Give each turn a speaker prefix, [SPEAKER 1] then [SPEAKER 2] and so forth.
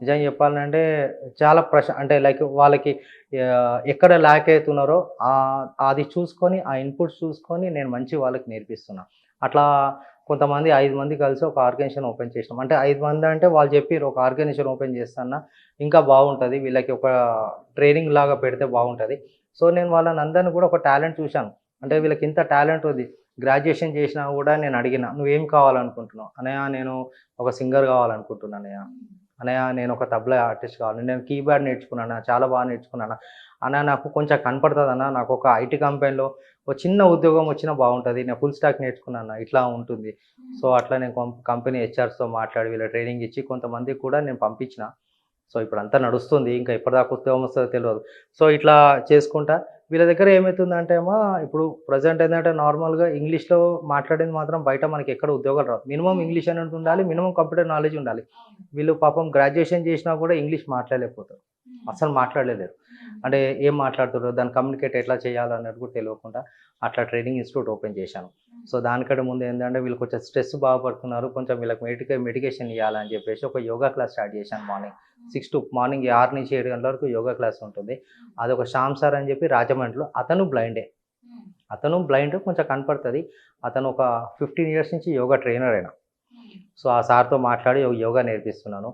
[SPEAKER 1] నిజంగా చెప్పాలంటే చాలా అంటే లైక్ వాళ్ళకి ఎక్కడ ల్యాక్ అయితున్నారో అది చూసుకొని, ఆ ఇన్‌పుట్స్ చూసుకొని నేను మంచి వాళ్ళకి నేర్పిస్తున్నా. అట్లా కొంతమంది 5 మంది కలిసి ఒక ఆర్గనైజేషన్ ఓపెన్ చేసినాం. అంటే 5 మంది అంటే వాళ్ళు చెప్పిర్రు ఒక ఆర్గనైజేషన్ ఓపెన్ చేస్తా అన్న ఇంకా బాగుంటది. వీళ్ళకి ఒక ట్రైనింగ్ లాగా పెడితే బాగుంటది. సో, నేను వాళ్ళనందరిని కూడా ఒక టాలెంట్ చూశాను. అంటే వీళ్ళకి ఇంత టాలెంట్ ఉంది. గ్రాడ్యుయేషన్ చేసినా కూడా నేను అడిగిన, "నువ్వేం కావాలనుకుంటున్నావు?" "అన్నయ్య నేను ఒక సింగర్ కావాలనుకుంటున్నా అన్నయ్య." "అన్నయ్య నేను ఒక తబలా ఆర్టిస్ట్ కావాలి. నేను కీబోర్డ్ నేర్చుకున్నాను. చాలా బాగా నేర్చుకున్నాను. అన్న నాకు కొంచెం కనపడతదన్న. నాకు ఒక ఐటీ కంపెనీలో ఒక చిన్న ఉద్యోగం వచ్చినా బాగుంటది. నేను ఫుల్ స్టాక్ నేర్చుకున్నాను. ఇట్లా ఉంటుంది." సో, అట్లా నేను కంపెనీ హెచ్ఆర్స్‌తో మాట్లాడి వీళ్ళ ట్రైనింగ్ ఇచ్చి కొంతమందికి కూడా నేను పంపించిన. సో, ఇప్పుడంతా నడుస్తుంది. ఇంకా ఎప్పటిదాకా ఉద్యోగం వస్తదో తెలవదు. సో, ఇట్లా చేసుకుంటా వీళ్ళ దగ్గర ఏమైతుందంటే ఇప్పుడు ప్రెజెంట్ ఏందంటే నార్మల్‌గా ఇంగ్లీష్‌లో మాట్లాడింది మాత్రం బయట మనకెక్కడ ఉద్యోగాలు రావు. మినిమమ్ ఇంగ్లీష్ అనేది ఉండాలి. మినిమమ్ కంప్యూటర్ నాలెడ్జ్ ఉండాలి. వీళ్ళు పాపం గ్రాడ్యుయేషన్ చేసినా కూడా ఇంగ్లీష్ మాట్లాడలేకపోతారు. అస్సలు మాట్లాడలేలేరు. అంటే ఏం మాట్లాడుతుర్రో దాన్ని కమ్యూనికేట్ ఎట్లా చేయాలన్నది కూడా తెలవకుండా అట్లా ట్రైనింగ్ ఇన్‌స్టిట్యూట్ ఓపెన్ చేశాను. సో, దానికంటే ముందు ఏందంటే వీళ్ళు కొంచెం స్ట్రెస్ బాగా పడుతున్నారు. కొంచెం వీళ్ళకి మెడికేషన్ ఇయ్యాలని చెప్పేసి ఒక యోగా క్లాస్ స్టార్ట్ చేశాను మార్నింగ్. మార్నింగ్ 6-7 గంటల వరకు యోగా క్లాస్ ఉంటుంది. అదొక శ్యామ్ సార్ అని చెప్పి రాజమండ్రిలో. అతను బ్లైండే. అతను బ్లైండ్ కొంచెం కనపడతది. అతను ఒక 15 ఇయర్స్ నుంచి యోగా ట్రైనర్ ఆయన. సో, ఆ సార్‌తో మాట్లాడి యోగా నేర్పిస్తున్నాను.